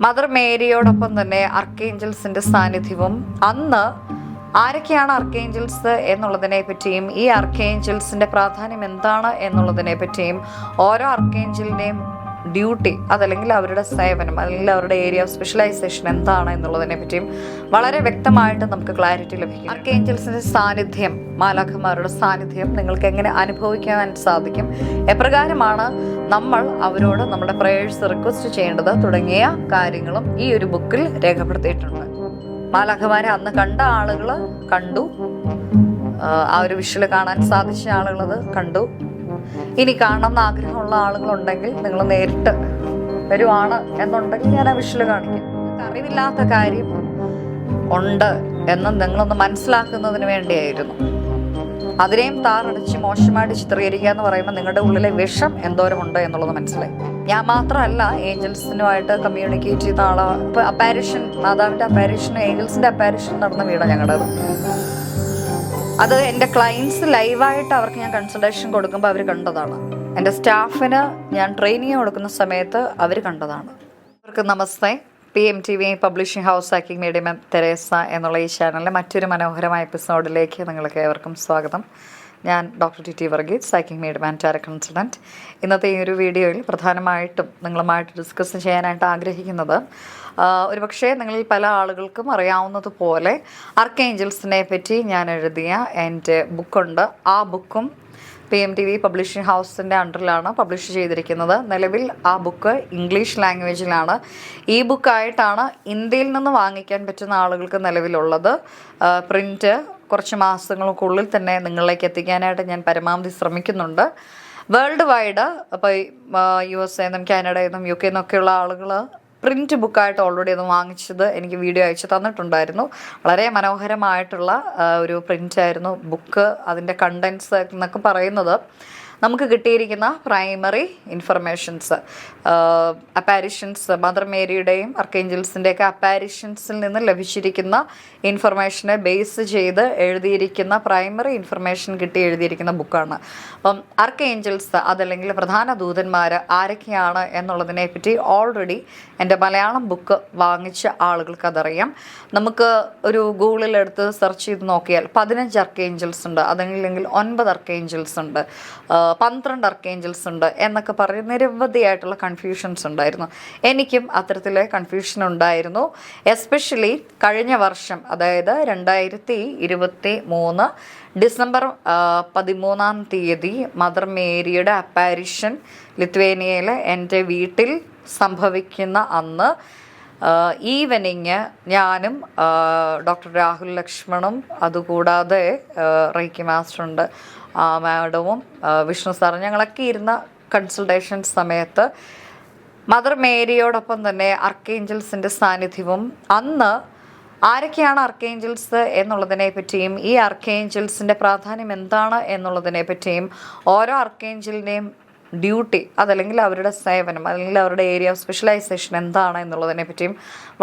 Mother മേരിയോടൊപ്പം തന്നെ അർക്കേഞ്ചൽസിന്റെ സാന്നിധ്യവും അന്ന് ആരൊക്കെയാണ് അർക്കേഞ്ചൽസ് എന്നുള്ളതിനെ പറ്റിയും ഈ അർക്കേഞ്ചൽസിന്റെ പ്രാധാന്യം എന്താണ് എന്നുള്ളതിനെ പറ്റിയും ഓരോ അർക്കേഞ്ചലിന്റെയും ഡ്യൂട്ടി അതല്ലെങ്കിൽ അവരുടെ സേവനം അല്ലെങ്കിൽ അവരുടെ ഏരിയ ഓഫ് സ്പെഷ്യലൈസേഷൻ എന്താണ് എന്നുള്ളതിനെ പറ്റിയും വളരെ വ്യക്തമായിട്ട് നമുക്ക് ക്ലാരിറ്റി ലഭിക്കും. അർക്കേഞ്ചൽസിന്റെ സാന്നിധ്യം, മാലാഖമാരുടെ സാന്നിധ്യം നിങ്ങൾക്ക് എങ്ങനെ അനുഭവിക്കാൻ സാധിക്കും, എപ്രകാരമാണ് നമ്മൾ അവരോട് നമ്മുടെ പ്രേയേഴ്സ് റിക്വസ്റ്റ് ചെയ്യേണ്ടത് തുടങ്ങിയ കാര്യങ്ങളും ഈ ഒരു ബുക്കിൽ രേഖപ്പെടുത്തിയിട്ടുണ്ട്. മാലാഖമാരെ അന്ന് കണ്ട ആളുകൾ കണ്ടു, ആ ഒരു വിഷ്വല് കാണാൻ സാധിച്ച ആളുകളത് കണ്ടു. ഇനി കാണണമെന്ന് ആഗ്രഹമുള്ള ആളുകളുണ്ടെങ്കിൽ നിങ്ങൾ നേരിട്ട് വരുവാണ് എന്നുണ്ടെങ്കിൽ ഞാൻ ആ വിഷ്വല് കാണിക്കാം. നിങ്ങൾക്ക് അറിവില്ലാത്ത കാര്യം ഉണ്ട് എന്ന് നിങ്ങളൊന്ന് മനസ്സിലാക്കുന്നതിന് വേണ്ടിയായിരുന്നു. അതിനെയും താറടിച്ച് മോശമായിട്ട് ചിത്രീകരിക്കുക എന്ന് പറയുമ്പോൾ നിങ്ങളുടെ ഉള്ളിലെ വിഷം എന്തോരമുണ്ട് എന്നുള്ളത് മനസ്സിലായി. ഞാൻ മാത്രമല്ല ഏഞ്ചൽസിനുമായിട്ട് കമ്മ്യൂണിക്കേറ്റ് ചെയ്ത ആളാണ്. ഇപ്പൊ അപ്പാരിഷൻ, മാതാവിന്റെ അപ്പാരിഷൻ, ഏഞ്ചൽസിന്റെ അപ്പാരിഷൻ നടന്ന വീടാണ് ഞങ്ങളുടേത്. അത് എൻ്റെ ക്ലയൻസ് ലൈവായിട്ട് അവർക്ക് ഞാൻ കൺസൾട്ടേഷൻ കൊടുക്കുമ്പോൾ അവർ കണ്ടതാണ്. എൻ്റെ സ്റ്റാഫിന് ഞാൻ ട്രെയിനിങ് കൊടുക്കുന്ന സമയത്ത് അവർ കണ്ടതാണ്. അവർക്ക് നമസ്തേ. PMTV publishing house psychic medium Teresa എന്നുള്ള ഈ ചാനലിലെ മറ്റൊരു മനോഹരമായ എപ്പിസോഡിലേക്ക് നിങ്ങൾക്ക് ഏവർക്കും സ്വാഗതം. ഞാൻ doctor T T Varghese, psychic medium and tarot consultant. ഇന്നത്തെ ഈ ഒരു വീഡിയോയിൽ പ്രധാനമായിട്ടും നിങ്ങളുമായിട്ട് ഡിസ്കസ് ചെയ്യാനായിട്ട് ആഗ്രഹിക്കുന്നത്, ഒരുപക്ഷെ നിങ്ങളിൽ പല ആളുകൾക്കും അറിയാവുന്നതുപോലെ അർക്കേഞ്ചൽസിനെ പറ്റി ഞാൻ എഴുതിയ എൻ്റെ ബുക്കുണ്ട്. ആ ബുക്കും PMTV പബ്ലിഷിംഗ് ഹൗസിൻ്റെ അണ്ടറിലാണ് പബ്ലിഷ് ചെയ്തിരിക്കുന്നത്. നിലവിൽ ആ ബുക്ക് ഇംഗ്ലീഷ് ലാംഗ്വേജിലാണ്. ഈ ബുക്കായിട്ടാണ് ഇന്ത്യയിൽ നിന്ന് വാങ്ങിക്കാൻ പറ്റുന്ന ആളുകൾക്ക് നിലവിലുള്ളത്. പ്രിൻറ്റ് കുറച്ച് മാസങ്ങൾക്കുള്ളിൽ തന്നെ നിങ്ങളിലേക്ക് എത്തിക്കാനായിട്ട് ഞാൻ പരമാവധി ശ്രമിക്കുന്നുണ്ട്. വേൾഡ് വൈഡ്, ഇപ്പോൾ USA നിന്നും കാനഡയിൽ നിന്നും UK നിന്നൊക്കെയുള്ള ആളുകൾ പ്രിൻറ്റ് ബുക്കായിട്ട് ഓൾറെഡി അത് വാങ്ങിച്ചത് എനിക്ക് വീഡിയോ അയച്ചു തന്നിട്ടുണ്ടായിരുന്നു. വളരെ മനോഹരമായിട്ടുള്ള ഒരു പ്രിൻ്റായിരുന്നു ബുക്ക്. അതിൻ്റെ കണ്ടൻസ് എന്നൊക്കെ പറയുന്നത് നമുക്ക് കിട്ടിയിരിക്കുന്ന പ്രൈമറി ഇൻഫർമേഷൻസ്, അപ്പാരിഷൻസ്, മദർ മേരിയുടെയും അർക്കേഞ്ചൽസിൻ്റെയൊക്കെ അപ്പാരിഷൻസിൽ നിന്ന് ലഭിച്ചിരിക്കുന്ന ഇൻഫർമേഷനെ ബേസ് ചെയ്ത് എഴുതിയിരിക്കുന്ന പ്രൈമറി ഇൻഫർമേഷൻ കിട്ടി എഴുതിയിരിക്കുന്ന ബുക്കാണ്. അപ്പം അർക്കേഞ്ചൽസ് അതല്ലെങ്കിൽ പ്രധാന ദൂതന്മാർ ആരൊക്കെയാണ് എന്നുള്ളതിനെപ്പറ്റി ഓൾറെഡി എൻ്റെ മലയാളം ബുക്ക് വാങ്ങിച്ച ആളുകൾക്ക് അതറിയാം. നമുക്ക് ഒരു ഗൂഗിളിലെടുത്ത് സെർച്ച് ചെയ്ത് നോക്കിയാൽ 15 അർക്കേഞ്ചൽസ് ഉണ്ട്, അതല്ലെങ്കിൽ 9 അർക്കേഞ്ചൽസ് ഉണ്ട്, 12 അർക്കേഞ്ചൽസ് ഉണ്ട് എന്നൊക്കെ പറഞ്ഞ് നിരവധിയായിട്ടുള്ള കൺഫ്യൂഷൻസ് ഉണ്ടായിരുന്നു. എനിക്കും അത്തരത്തിലെ കൺഫ്യൂഷൻ ഉണ്ടായിരുന്നു. എസ്പെഷ്യലി കഴിഞ്ഞ വർഷം, അതായത് 2023 ഡിസംബർ 13 മദർ മേരിയുടെ അപ്പാരിഷൻ ലിത്വേനിയയിലെ എൻ്റെ വീട്ടിൽ സംഭവിക്കുന്ന അന്ന് ഈവനിങ് ഞാനും ഡോക്ടർ രാഹുൽ ലക്ഷ്മണും അതുകൂടാതെ റൈക്കി മാസ്റ്ററുണ്ട്, മാഡവും വിഷ്ണു സാറും, ഞങ്ങളൊക്കെ ഇരുന്ന കൺസൾട്ടേഷൻ സമയത്ത് മദർ മേരിയോടൊപ്പം തന്നെ അർക്കേഞ്ചൽസിൻ്റെ സാന്നിധ്യവും അന്ന് ആരൊക്കെയാണ് അർക്കേഞ്ചൽസ് എന്നുള്ളതിനെ പറ്റിയും ഈ അർക്കേഞ്ചൽസിൻ്റെ പ്രാധാന്യം എന്താണ് എന്നുള്ളതിനെ പറ്റിയും ഓരോ അർക്കേഞ്ചലിൻ്റെയും ഡ്യൂട്ടി അതല്ലെങ്കിൽ അവരുടെ സേവനം അല്ലെങ്കിൽ അവരുടെ ഏരിയ ഓഫ് സ്പെഷ്യലൈസേഷൻ എന്താണ് എന്നുള്ളതിനെ പറ്റിയും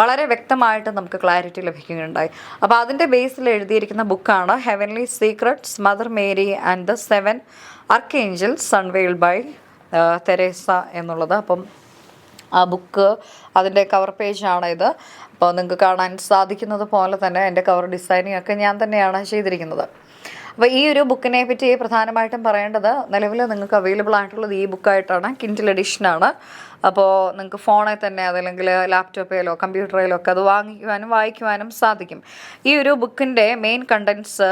വളരെ വ്യക്തമായിട്ട് നമുക്ക് ക്ലാരിറ്റി ലഭിക്കുകയുണ്ടായി. അപ്പോൾ അതിൻ്റെ ബേസിൽ എഴുതിയിരിക്കുന്ന ബുക്കാണ് heavenly secrets mother Mary and the 7 archangels unveiled by Teresa എന്നുള്ളത്. അപ്പം ആ ബുക്ക്, അതിൻ്റെ കവർ പേജാണ് ഇത്. അപ്പോൾ നിങ്ങൾക്ക് കാണാൻ സാധിക്കുന്നത് പോലെ തന്നെ എൻ്റെ കവർ ഡിസൈനിങ് ഒക്കെ ഞാൻ തന്നെയാണ് ചെയ്തിരിക്കുന്നത്. അപ്പോൾ ഈ ഒരു ബുക്കിനെ പറ്റി പ്രധാനമായിട്ടും പറയേണ്ടത്, നിലവിൽ നിങ്ങൾക്ക് അവൈലബിൾ ആയിട്ടുള്ളത് ഈ ബുക്കായിട്ടാണ്, കിൻഡിൽ എഡിഷനാണ്. അപ്പോൾ നിങ്ങൾക്ക് ഫോണിൽ തന്നെ അതല്ലെങ്കിൽ ലാപ്ടോപ്പിലോ കമ്പ്യൂട്ടറിലോ ഒക്കെ അത് വാങ്ങിക്കുവാനും വായിക്കുവാനും സാധിക്കും. ഈ ഒരു ബുക്കിൻ്റെ മെയിൻ കണ്ടൻസ്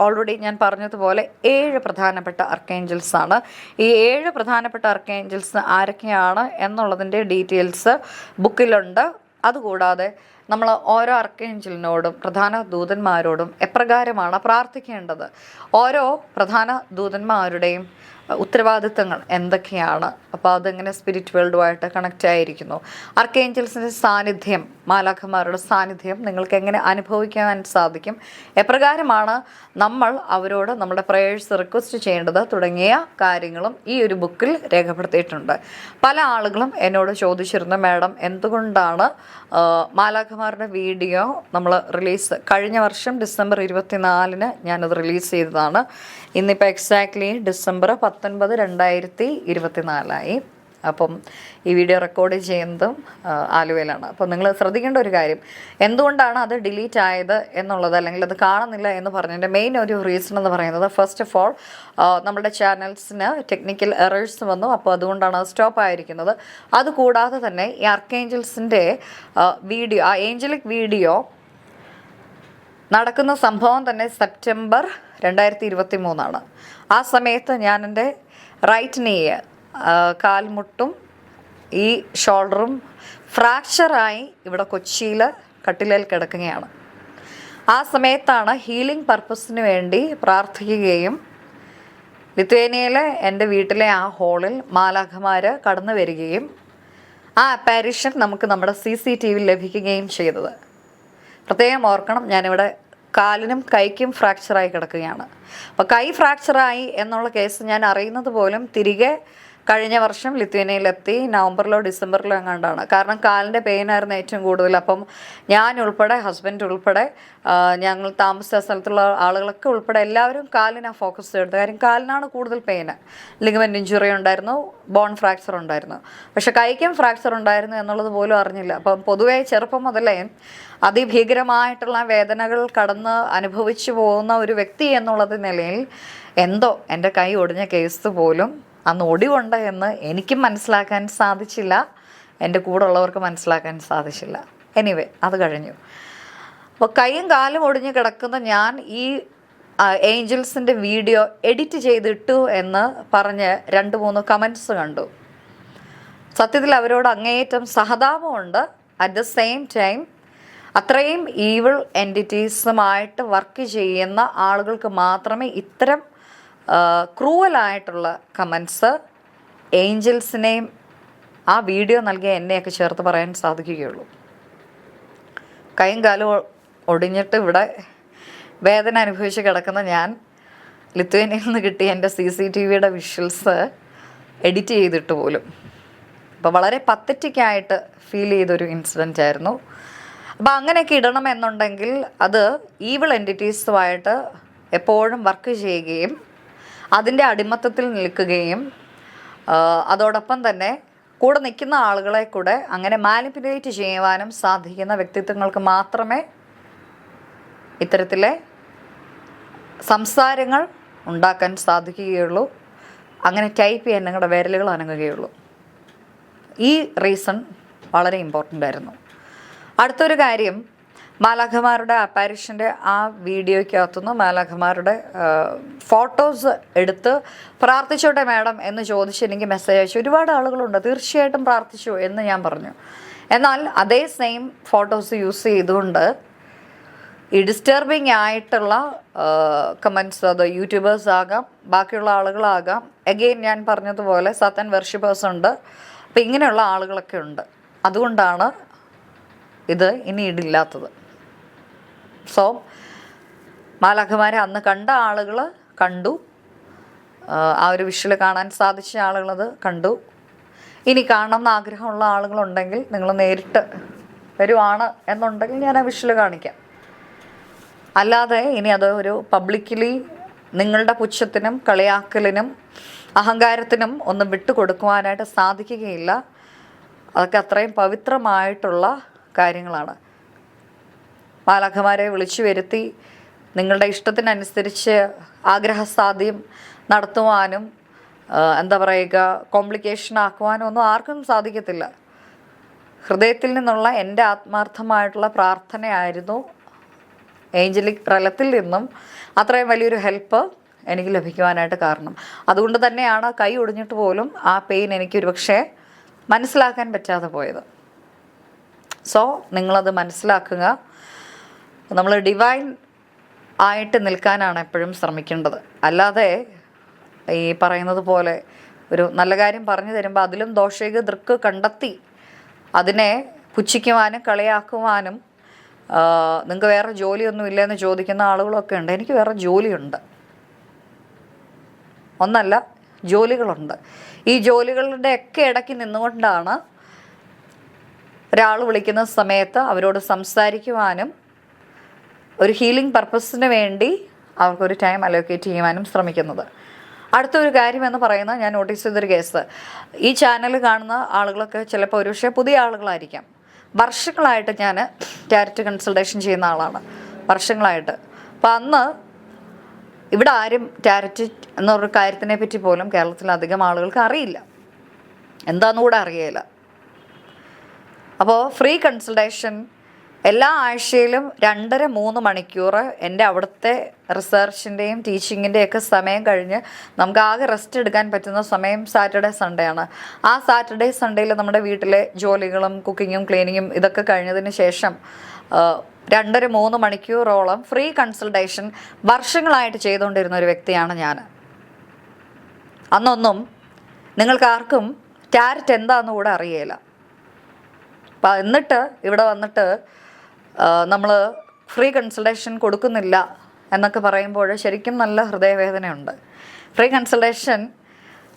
ഓൾറെഡി ഞാൻ പറഞ്ഞതുപോലെ 7 പ്രധാനപ്പെട്ട അർക്കേഞ്ചൽസ് ആണ്. ഈ 7 പ്രധാനപ്പെട്ട അർക്കേഞ്ചൽസ് ആരൊക്കെയാണ് എന്നുള്ളതിൻ്റെ ഡീറ്റെയിൽസ് ബുക്കിലുണ്ട്. അതുകൂടാതെ നമ്മൾ ഓരോ അർക്കേഞ്ചലിനോടും പ്രധാന ദൂതന്മാരോടും എപ്രകാരമാണ് പ്രാർത്ഥിക്കേണ്ടത്, ഓരോ പ്രധാന ദൂതന്മാരുടെയും ഉത്തരവാദിത്തങ്ങൾ എന്തൊക്കെയാണ്, അപ്പോൾ അതെങ്ങനെ സ്പിരിറ്റ് വേൾഡുമായിട്ട് കണക്റ്റ് ആയിരിക്കുന്നു, അർക്കേഞ്ചൽസിൻ്റെ സാന്നിധ്യം, മാലാഖമാരുടെ സാന്നിധ്യം നിങ്ങൾക്ക് എങ്ങനെ അനുഭവിക്കാൻ സാധിക്കും, എപ്രകാരമാണ് നമ്മൾ അവരോട് നമ്മുടെ പ്രേയേഴ്സ് റിക്വസ്റ്റ് ചെയ്യേണ്ടത് തുടങ്ങിയ കാര്യങ്ങളും ഈ ഒരു ബുക്കിൽ രേഖപ്പെടുത്തിയിട്ടുണ്ട്. പല ആളുകളും എന്നോട് ചോദിച്ചിരുന്നു, മാഡം എന്തുകൊണ്ടാണ് മാലാഖമാരുടെ വീഡിയോ നമ്മൾ കഴിഞ്ഞ വർഷം ഡിസംബർ 24 ഞാനത് റിലീസ് ചെയ്തതാണ്. ഇന്നിപ്പോൾ എക്സാക്ട്ലി ഡിസംബർ 19, 2024 അപ്പം ഈ വീഡിയോ റെക്കോർഡ് ചെയ്യുന്നതും ആലുവയിലാണ്. അപ്പോൾ നിങ്ങൾ ശ്രദ്ധിക്കേണ്ട ഒരു കാര്യം, എന്തുകൊണ്ടാണ് അത് ഡിലീറ്റ് ആയത് എന്നുള്ളത്, അല്ലെങ്കിൽ അത് കാണുന്നില്ല എന്ന് പറഞ്ഞതിൻ്റെ മെയിൻ ഒരു റീസൺ എന്ന് പറയുന്നത്, ഫസ്റ്റ് ഓഫ് ഓൾ നമ്മുടെ ചാനൽസിന് ടെക്നിക്കൽ എറേഴ്സ് വന്നു. അപ്പോൾ അതുകൊണ്ടാണ് അത് സ്റ്റോപ്പ് ആയിരിക്കുന്നത്. അതുകൂടാതെ തന്നെ ഈ ആർക്കേഞ്ചൽസിൻ്റെ വീഡിയോ, ആ ഏഞ്ചലിക് വീഡിയോ നടക്കുന്ന സംഭവം തന്നെ സെപ്റ്റംബർ 2023 ആ സമയത്ത് ഞാൻ എൻ്റെ റൈറ്റ് നീ, കാൽമുട്ടും ഈ ഷോൾഡറും ഫ്രാക്ചറായി ഇവിടെ കൊച്ചിയിൽ കട്ടിലേൽ കിടക്കുകയാണ്. ആ സമയത്താണ് ഹീലിംഗ് പർപ്പസിന് വേണ്ടി പ്രാർത്ഥിക്കുകയും ലിത്വേനിയയിലെ എൻ്റെ വീട്ടിലെ ആ ഹോളിൽ മാലാഖമാർ കടന്നു വരികയും ആ അപ്പാരിഷൻ നമുക്ക് നമ്മുടെ CCTV ലഭിക്കുകയും ചെയ്തത്. പ്രത്യേകം ഓർക്കണം, ഞാനിവിടെ കാലിനും കൈക്കും ഫ്രാക്ചറായി കിടക്കുകയാണ്. അപ്പോൾ കൈ ഫ്രാക്ചറായി എന്നുള്ള കേസ് ഞാൻ അറിയുന്നത് പോലും തിരികെ കഴിഞ്ഞ വർഷം ലിത്വേനിയയിലെത്തി നവംബറിലോ ഡിസംബറിലോ എങ്ങാണ്ടാണ്. കാരണം കാലിൻ്റെ പെയിനായിരുന്നു ഏറ്റവും കൂടുതൽ. അപ്പം ഞാൻ ഉൾപ്പെടെ, ഹസ്ബൻഡ് ഉൾപ്പെടെ, ഞങ്ങൾ താമസിച്ച സ്ഥലത്തുള്ള ആളുകളൊക്കെ ഉൾപ്പെടെ എല്ലാവരും കാലിനാണ് ഫോക്കസ് ചെയ്തത്. കാര്യം കാലിനാണ് കൂടുതൽ പെയിന്. ലിഗമെൻറ്റ് ഇഞ്ചുറി ഉണ്ടായിരുന്നു, ബോൺ ഫ്രാക്ചർ ഉണ്ടായിരുന്നു. പക്ഷെ കൈക്കും ഫ്രാക്ചർ ഉണ്ടായിരുന്നു എന്നുള്ളത് പോലും അറിഞ്ഞില്ല. അപ്പം പൊതുവേ ചെറുപ്പം മുതലേ അതിഭീകരമായിട്ടുള്ള വേദനകൾ കടന്ന് അനുഭവിച്ചു പോകുന്ന ഒരു വ്യക്തി എന്നുള്ളത് നിലയിൽ എന്തോ എൻ്റെ കൈ ഒടിഞ്ഞ കേസ് പോലും അന്ന് ഒടിവുണ്ട് എന്ന് എനിക്കും മനസ്സിലാക്കാൻ സാധിച്ചില്ല, എൻ്റെ കൂടെ ഉള്ളവർക്ക് മനസ്സിലാക്കാൻ സാധിച്ചില്ല. എനിവേ, അത് കഴിഞ്ഞു. അപ്പോൾ കൈയും കാലും ഒടിഞ്ഞ് കിടക്കുന്ന ഞാൻ ഈ ഏഞ്ചൽസിൻ്റെ വീഡിയോ എഡിറ്റ് ചെയ്തിട്ടു എന്ന് പറഞ്ഞ് 2-3 കമൻറ്റ്സ് കണ്ടു. സത്യത്തിൽ അവരോട് അങ്ങേയറ്റം സഹതാപമുണ്ട്. അറ്റ് ദ സെയിം ടൈം അത്രയും ഈവിൾ എൻറ്റിറ്റീസുമായിട്ട് വർക്ക് ചെയ്യുന്ന ആളുകൾക്ക് മാത്രമേ ഇത്തരം ക്രൂവലായിട്ടുള്ള കമൻസ് ഏഞ്ചൽസിനെയും ആ വീഡിയോ നൽകിയ എന്നെയൊക്കെ ചേർത്ത് പറയാൻ സാധിക്കുകയുള്ളൂ. കൈയും കാലും ഒടിഞ്ഞിട്ട് ഇവിടെ വേദന അനുഭവിച്ച് കിടക്കുന്ന ഞാൻ ലിത്വേനിയയിൽ നിന്ന് കിട്ടിയ എൻ്റെ CCTVയുടെ വിഷ്വൽസ് എഡിറ്റ് ചെയ്തിട്ട് പോലും. അപ്പോൾ വളരെ പത്തറ്റിക്കായിട്ട് ഫീൽ ചെയ്തൊരു ഇൻസിഡൻ്റ് ആയിരുന്നു. അപ്പോൾ അങ്ങനെയൊക്കെ ഇടണം എന്നുണ്ടെങ്കിൽ അത് ഈവിൾ എൻറ്റിറ്റീസുമായിട്ട് എപ്പോഴും വർക്ക് ചെയ്യുകയും അതിൻ്റെ അടിമത്തത്തിൽ നിൽക്കുകയും അതോടൊപ്പം തന്നെ കൂടെ നിൽക്കുന്ന ആളുകളെ കൂടെ അങ്ങനെ മാനിപ്പുലേറ്റ് ചെയ്യുവാനും സാധിക്കുന്ന വ്യക്തിത്വങ്ങൾക്ക് മാത്രമേ ഇത്തരത്തിലെ സംസാരങ്ങൾ ഉണ്ടാക്കാൻ സാധിക്കുകയുള്ളൂ. അങ്ങനെ ടൈപ്പ് ചെയ്യാൻ നിങ്ങളുടെ വിരലുകൾ അനങ്ങുകയുള്ളൂ. ഈ റീസൺ വളരെ ഇമ്പോർട്ടൻ്റ് ആയിരുന്നു. അടുത്തൊരു കാര്യം, മാലാഖമാരുടെ അപ്പാരിഷൻ്റെ ആ വീഡിയോയ്ക്കകത്തുനിന്ന് മാലാഖമാരുടെ ഫോട്ടോസ് എടുത്ത് പ്രാർത്ഥിച്ചോട്ടെ മാഡം എന്ന് ചോദിച്ച് എനിക്ക് മെസ്സേജ് അയച്ചു ഒരുപാട് ആളുകളുണ്ട്. തീർച്ചയായിട്ടും പ്രാർത്ഥിച്ചു എന്ന് ഞാൻ പറഞ്ഞു. എന്നാൽ അതേ സെയിം ഫോട്ടോസ് യൂസ് ചെയ്തുകൊണ്ട് ഈ ഡിസ്റ്റർബിങ് ആയിട്ടുള്ള കമൻറ്റ്സ്, അത് യൂട്യൂബേഴ്സ് ആകാം, ബാക്കിയുള്ള ആളുകളാകാം, എഗെയിൻ ഞാൻ പറഞ്ഞതുപോലെ സത്തൻ വർഷിപ്പേഴ്സ് ഉണ്ട്. അപ്പം ഇങ്ങനെയുള്ള ആളുകളൊക്കെ ഉണ്ട്. അതുകൊണ്ടാണ് ഇത് ഇനി ഇടില്ലാത്തത്. സോ മാലാഖമാരെ അന്ന് കണ്ട ആളുകൾ കണ്ടു, ആ ഒരു വിഷ്വൽ കാണാൻ സാധിച്ച ആളുകളത് കണ്ടു. ഇനി കാണണമെന്ന് ആഗ്രഹമുള്ള ആളുകളുണ്ടെങ്കിൽ നിങ്ങൾ നേരിട്ട് വരുവാണ് എന്നുണ്ടെങ്കിൽ ഞാൻ ആ വിഷ്വൽ കാണിക്കാം. അല്ലാതെ ഇനി അത് ഒരു പബ്ലിക്കലി നിങ്ങളുടെ പുച്ഛത്തിനും കളിയാക്കലിനും അഹങ്കാരത്തിനും ഒന്നും വിട്ടുകൊടുക്കുവാനായിട്ട് സാധിക്കുകയില്ല. അതൊക്കെ അത്രയും പവിത്രമായിട്ടുള്ള കാര്യങ്ങളാണ്. മാലാഖമാരെ വിളിച്ചു വരുത്തി നിങ്ങളുടെ ഇഷ്ടത്തിനനുസരിച്ച് ആഗ്രഹസാധ്യം നടത്തുവാനും എന്താ പറയുക, കോംപ്ലിക്കേഷൻ ആക്കുവാനും ഒന്നും ആർക്കും സാധിക്കത്തില്ല. ഹൃദയത്തിൽ നിന്നുള്ള എൻ്റെ ആത്മാർത്ഥമായിട്ടുള്ള പ്രാർത്ഥനയായിരുന്നു ഏഞ്ചലിക് പ്രലത്തിൽ നിന്നും അത്രയും വലിയൊരു ഹെൽപ്പ് എനിക്ക് ലഭിക്കുവാനായിട്ട് കാരണം. അതുകൊണ്ട് തന്നെയാണ് കൈ ഒടിഞ്ഞിട്ട് പോലും ആ പെയിൻ എനിക്കൊരു പക്ഷേ മനസ്സിലാക്കാൻ പറ്റാതെ പോയത്. സോ നിങ്ങളത് മനസ്സിലാക്കുക. നമ്മൾ ഡിവൈൻ ആയിട്ട് നിൽക്കാനാണ് എപ്പോഴും ശ്രമിക്കേണ്ടത്. അല്ലാതെ ഈ പറയുന്നത് പോലെ ഒരു നല്ല കാര്യം പറഞ്ഞു തരുമ്പോൾ അതിലും ദോഷൈക ദൃക്ക് കണ്ടെത്തി അതിനെ പുച്ഛിക്കുവാനും കളിയാക്കുവാനും നിങ്ങൾക്ക് വേറെ ജോലിയൊന്നും ഇല്ലയെന്ന് ചോദിക്കുന്ന ആളുകളൊക്കെ ഉണ്ട്. എനിക്ക് വേറെ ജോലിയുണ്ട്, ഒന്നല്ല ജോലികളുണ്ട്. ഈ ജോലികളുടെ ഒക്കെ ഇടയ്ക്ക് നിന്നുകൊണ്ടാണ് ഒരാൾ വിളിക്കുന്ന സമയത്ത് അവരോട് സംസാരിക്കുവാനും ഒരു ഹീലിംഗ് പർപ്പസിന് വേണ്ടി അവർക്കൊരു ടൈം അലോക്കേറ്റ് ചെയ്യുവാനും ശ്രമിക്കുന്നത്. അടുത്തൊരു കാര്യം എന്ന് പറയുന്നത്, ഞാൻ നോട്ടീസ് ചെയ്തൊരു കേസ്, ഈ ചാനൽ കാണുന്ന ആളുകളൊക്കെ ചിലപ്പോൾ ഒരുപക്ഷെ പുതിയ ആളുകളായിരിക്കാം. വർഷങ്ങളായിട്ട് ഞാൻ ടാരറ്റ് കൺസൾട്ടേഷൻ ചെയ്യുന്ന ആളാണ്, വർഷങ്ങളായിട്ട്. അപ്പം അന്ന് ഇവിടെ ആരും ടാരറ്റ് എന്നൊരു കാര്യത്തിനെ പറ്റി പോലും കേരളത്തിൽ അധികം ആളുകൾക്ക് അറിയില്ല, എന്താണെന്നുകൂടെ അറിയില്ല. അപ്പോൾ ഫ്രീ കൺസൾട്ടേഷൻ എല്ലാ ആഴ്ചയിലും 2.5-3 മണിക്കൂർ എൻ്റെ അവിടുത്തെ റിസർച്ചിൻ്റെയും ടീച്ചിങ്ങിൻ്റെയൊക്കെ സമയം കഴിഞ്ഞ് നമുക്ക് ആകെ റെസ്റ്റ് എടുക്കാൻ പറ്റുന്ന സമയം സാറ്റർഡേ സൺഡേ ആണ്. ആ സാറ്റർഡേ സൺഡേയിൽ നമ്മുടെ വീട്ടിലെ ജോലികളും കുക്കിങ്ങും ക്ലീനിങ്ങും ഇതൊക്കെ കഴിഞ്ഞതിന് ശേഷം 2.5-3 മണിക്കൂറോളം ഫ്രീ കൺസൾട്ടേഷൻ വർഷങ്ങളായിട്ട് ചെയ്തുകൊണ്ടിരുന്ന ഒരു വ്യക്തിയാണ് ഞാൻ. അന്നൊന്നും നിങ്ങൾക്ക് ആർക്കും ടാരറ്റ് എന്താണെന്ന് കൂടെ അറിയില്ല. അപ്പം എന്നിട്ട് ഇവിടെ വന്നിട്ട് നമ്മൾ ഫ്രീ കൺസൾട്ടേഷൻ കൊടുക്കുന്നില്ല എന്നൊക്കെ പറയുമ്പോൾ ശരിക്കും നല്ല ഹൃദയവേദനയുണ്ട്. ഫ്രീ കൺസൾട്ടേഷൻ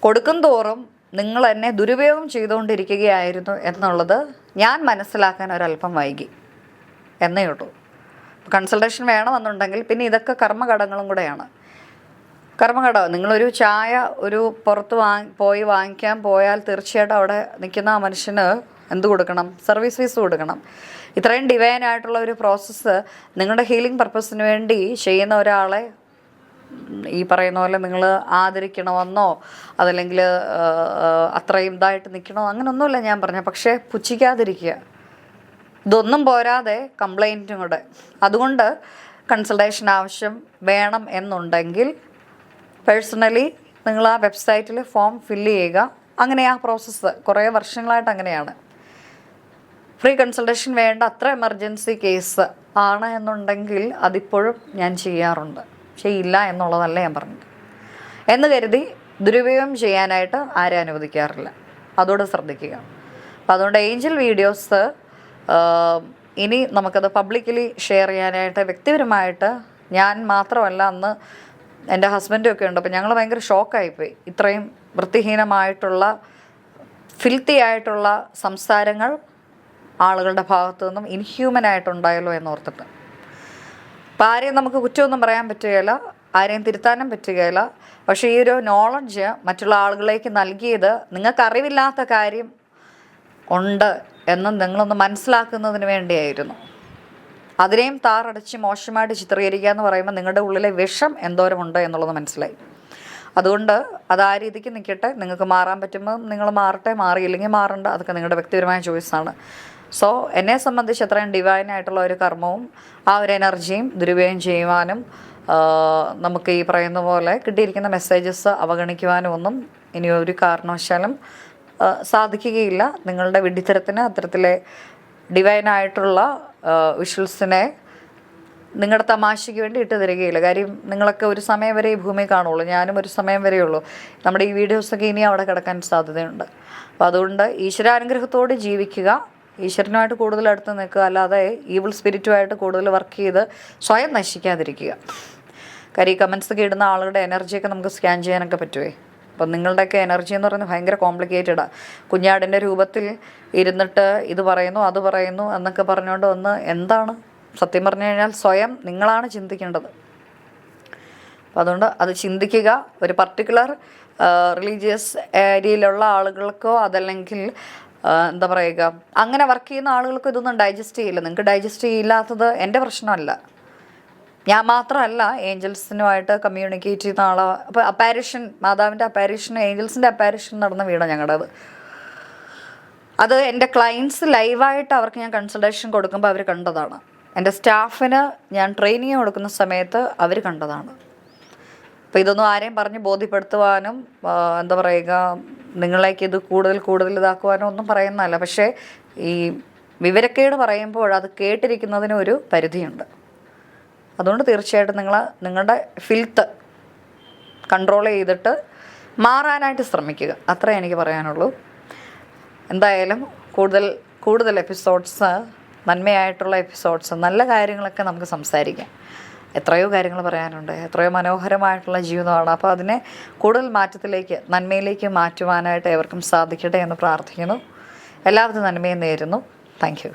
കൊടുക്കും തോറും നിങ്ങൾ എന്നെ ദുരുപയോഗം ചെയ്തുകൊണ്ടിരിക്കുകയായിരുന്നു എന്നുള്ളത് ഞാൻ മനസ്സിലാക്കാൻ ഒരല്പം വൈകി എന്നേ ഉള്ളൂ. കൺസൾട്ടേഷൻ വേണമെന്നുണ്ടെങ്കിൽ പിന്നെ ഇതൊക്കെ കർമ്മഘടകങ്ങളും കൂടെയാണ്. കർമ്മഘടകം, നിങ്ങളൊരു ചായ ഒരു പുറത്ത് പോയി വാങ്ങിക്കാൻ പോയാൽ തീർച്ചയായിട്ടും അവിടെ നിൽക്കുന്ന ആ മനുഷ്യന് എന്ത് കൊടുക്കണം? സർവീസ് ഫീസ് കൊടുക്കണം. ഇത്രയും ഡിവൈൻ ആയിട്ടുള്ള ഒരു പ്രോസസ്സ് നിങ്ങളുടെ ഹീലിംഗ് പർപ്പസിന് വേണ്ടി ചെയ്യുന്ന ഒരാളെ ഈ പറയുന്ന പോലെ നിങ്ങൾ ആദരിക്കണമെന്നോ അതല്ലെങ്കിൽ അത്രയും ഇതായിട്ട് നിൽക്കണോ അങ്ങനെയൊന്നുമില്ല ഞാൻ പറഞ്ഞ. പക്ഷേ പുച്ഛിക്കാതിരിക്കുക, ഇതൊന്നും പോരാതെ കംപ്ലൈൻറ്റും കൂടെ. അതുകൊണ്ട് കൺസൾട്ടേഷൻ ആവശ്യം വേണം എന്നുണ്ടെങ്കിൽ പേഴ്സണലി നിങ്ങൾ ആ വെബ്സൈറ്റിൽ ഫോം ഫില്ല് ചെയ്യുക. അങ്ങനെ ആ പ്രോസസ്സ് കുറേ വർഷങ്ങളായിട്ട് അങ്ങനെയാണ്. ഫ്രീ കൺസൾട്ടേഷൻ വേണ്ട അത്ര എമർജൻസി കേസ് ആണ് എന്നുണ്ടെങ്കിൽ അതിപ്പോഴും ഞാൻ ചെയ്യാറുണ്ട്, ചെയ്യില്ല എന്നുള്ളതല്ല ഞാൻ പറഞ്ഞത്. എന്ന് കരുതി ദുരുപയോഗം ചെയ്യാനായിട്ട് ആരും അനുവദിക്കാറില്ല, അതോട് ശ്രദ്ധിക്കുക. അപ്പം അതുകൊണ്ട് ഏഞ്ചൽ വീഡിയോസ് ഇനി നമുക്കത് പബ്ലിക്കലി ഷെയർ ചെയ്യാനായിട്ട് വ്യക്തിപരമായിട്ട് ഞാൻ മാത്രമല്ല, അന്ന് എൻ്റെ ഹസ്ബൻഡും ഒക്കെ ഉണ്ട്. അപ്പം ഞങ്ങൾ ഭയങ്കര ഷോക്കായിപ്പോയി, ഇത്രയും വൃത്തിഹീനമായിട്ടുള്ള ഫിൽത്തി ആയിട്ടുള്ള സംസാരങ്ങൾ ആളുകളുടെ ഭാഗത്തു നിന്നും ഇൻഹ്യൂമനായിട്ടുണ്ടായല്ലോ എന്നോർത്തിട്ട്. അപ്പം ആരെയും നമുക്ക് കുറ്റമൊന്നും പറയാൻ പറ്റുകയില്ല, ആരെയും തിരുത്താനും പറ്റുകയില്ല. പക്ഷേ ഈ ഒരു നോളജ് മറ്റുള്ള ആളുകളിലേക്ക് നൽകിയത് നിങ്ങൾക്ക് അറിവില്ലാത്ത കാര്യം ഉണ്ട് എന്ന് നിങ്ങളൊന്ന് മനസ്സിലാക്കുന്നതിന് വേണ്ടിയായിരുന്നു. അതിനെയും താറടച്ച് മോശമായിട്ട് ചിത്രീകരിക്കുക എന്ന് പറയുമ്പോൾ നിങ്ങളുടെ ഉള്ളിലെ വിഷം എന്തോരമുണ്ട് എന്നുള്ളത് മനസ്സിലായി. അതുകൊണ്ട് അത് ആ രീതിക്ക് നിൽക്കട്ടെ. നിങ്ങൾക്ക് മാറാൻ പറ്റുമ്പോൾ നിങ്ങൾ മാറട്ടെ, മാറിയില്ലെങ്കിൽ മാറണ്ട, അതൊക്കെ നിങ്ങളുടെ വ്യക്തിപരമായ ചോയ്സാണ്. സോ എന്നെ സംബന്ധിച്ച് അത്രയും ഡിവൈനായിട്ടുള്ള ഒരു കർമ്മവും ആ ഒരു എനർജിയും ദുരുപയോഗം ചെയ്യുവാനും നമുക്ക് ഈ പറയുന്ന പോലെ കിട്ടിയിരിക്കുന്ന മെസ്സേജസ് അവഗണിക്കുവാനും ഒന്നും ഇനി ഒരു കാരണവശാലും സാധിക്കുകയില്ല. നിങ്ങളുടെ വിഡ്ഢിത്തരത്തിന് അത്തരത്തിലെ ഡിവൈനായിട്ടുള്ള വിഷ്വൽസിനെ നിങ്ങളുടെ തമാശയ്ക്ക് വേണ്ടി ഇട്ട് തരികയില്ല. കാര്യം നിങ്ങളൊക്കെ ഒരു സമയം വരെ ഈ ഭൂമി കാണുള്ളൂ, ഞാനും ഒരു സമയം വരെ ഉള്ളൂ. നമ്മുടെ ഈ വീഡിയോസൊക്കെ ഇനി അവിടെ കിടക്കാൻ സാധ്യതയുണ്ട്. അപ്പോൾ അതുകൊണ്ട് ഈശ്വരാനുഗ്രഹത്തോട് ജീവിക്കുക, ഈശ്വരനുമായിട്ട് കൂടുതൽ അടുത്ത് നിൽക്കുക, അല്ലാതെ ഈവിൾ സ്പിരിറ്റുമായിട്ട് കൂടുതൽ വർക്ക് ചെയ്ത് സ്വയം നശിക്കാതിരിക്കുക. കാര്യം ഈ കമൻസൊക്കെ ഇടുന്ന ആളുകളുടെ എനർജിയൊക്കെ നമുക്ക് സ്കാൻ ചെയ്യാനൊക്കെ പറ്റുമേ. അപ്പം നിങ്ങളുടെയൊക്കെ എനർജി എന്ന് പറയുന്നത് ഭയങ്കര കോംപ്ലിക്കേറ്റഡാണ്. കുഞ്ഞാടിൻ്റെ രൂപത്തിൽ ഇരുന്നിട്ട് ഇത് പറയുന്നു അത് പറയുന്നു എന്നൊക്കെ പറഞ്ഞുകൊണ്ട് ഒന്ന് എന്താണ് സത്യം പറഞ്ഞു കഴിഞ്ഞാൽ സ്വയം നിങ്ങളാണ് ചിന്തിക്കേണ്ടത്. അപ്പോൾ അതുകൊണ്ട് അത് ചിന്തിക്കുക. ഒരു പർട്ടിക്കുലർ റിലീജിയസ് ഏരിയയിലുള്ള ആളുകൾക്കോ അതല്ലെങ്കിൽ എന്താ പറയുക അങ്ങനെ വർക്ക് ചെയ്യുന്ന ആളുകൾക്കോ ഇതൊന്നും ഡൈജസ്റ്റ് ചെയ്യില്ല. നിങ്ങൾക്ക് ഡൈജസ്റ്റ് ചെയ്യില്ലാത്തത് എൻ്റെ പ്രശ്നമല്ല, ഞാൻ മാത്രമല്ല ഏഞ്ചൽസിനുമായിട്ട് കമ്മ്യൂണിക്കേറ്റ് ചെയ്യുന്ന ആളാണ്. അപ്പോൾ അപ്പാരിഷൻ, മാതാവിൻ്റെ അപ്പാരിഷൻ, ഏഞ്ചൽസിൻ്റെ അപ്പാരിഷൻ നടന്ന വീടാണ് ഞങ്ങളുടേത്. അത് എൻ്റെ ക്ലയൻസ് ലൈവായിട്ട് അവർക്ക് ഞാൻ കൺസൾട്ടേഷൻ കൊടുക്കുമ്പോൾ അവർ കണ്ടതാണ്. എൻ്റെ സ്റ്റാഫിന് ഞാൻ ട്രെയിനിങ് കൊടുക്കുന്ന സമയത്ത് അവർ കണ്ടതാണ്. അപ്പോൾ ഇതൊന്നും ആരെയും പറഞ്ഞ് ബോധ്യപ്പെടുത്തുവാനും എന്താ പറയുക നിങ്ങളേക്ക് ഇത് കൂടുതൽ ഇതാക്കുവാനോ ഒന്നും പറയുന്നതല്ല. പക്ഷേ ഈ വിവരക്കേട് പറയുമ്പോൾ അത് കേട്ടിരിക്കുന്നതിന് ഒരു പരിധിയുണ്ട്. അതുകൊണ്ട് തീർച്ചയായിട്ടും നിങ്ങളുടെ ഫിൽത്ത് കൺട്രോൾ ചെയ്തിട്ട് മാറാനായിട്ട് ശ്രമിക്കുക, അത്രേ എനിക്ക് പറയാനുള്ളൂ. എന്തായാലും കൂടുതൽ എപ്പിസോഡ്സ്, നന്മയായിട്ടുള്ള എപ്പിസോഡ്സ്, നല്ല കാര്യങ്ങളൊക്കെ നമുക്ക് സംസാരിക്കാം. എത്രയോ കാര്യങ്ങൾ പറയാനുണ്ട്, എത്രയോ മനോഹരമായിട്ടുള്ള ജീവിതമാണ്. അപ്പോൾ അതിനെ കൂടുതൽ മാറ്റത്തിലേക്ക്, നന്മയിലേക്ക് മാറ്റുവാനായിട്ട് ഏവർക്കും സാധിക്കട്ടെ എന്ന് പ്രാർത്ഥിക്കുന്നു. എല്ലാവിധ നന്മയും നേരുന്നു. Thank you.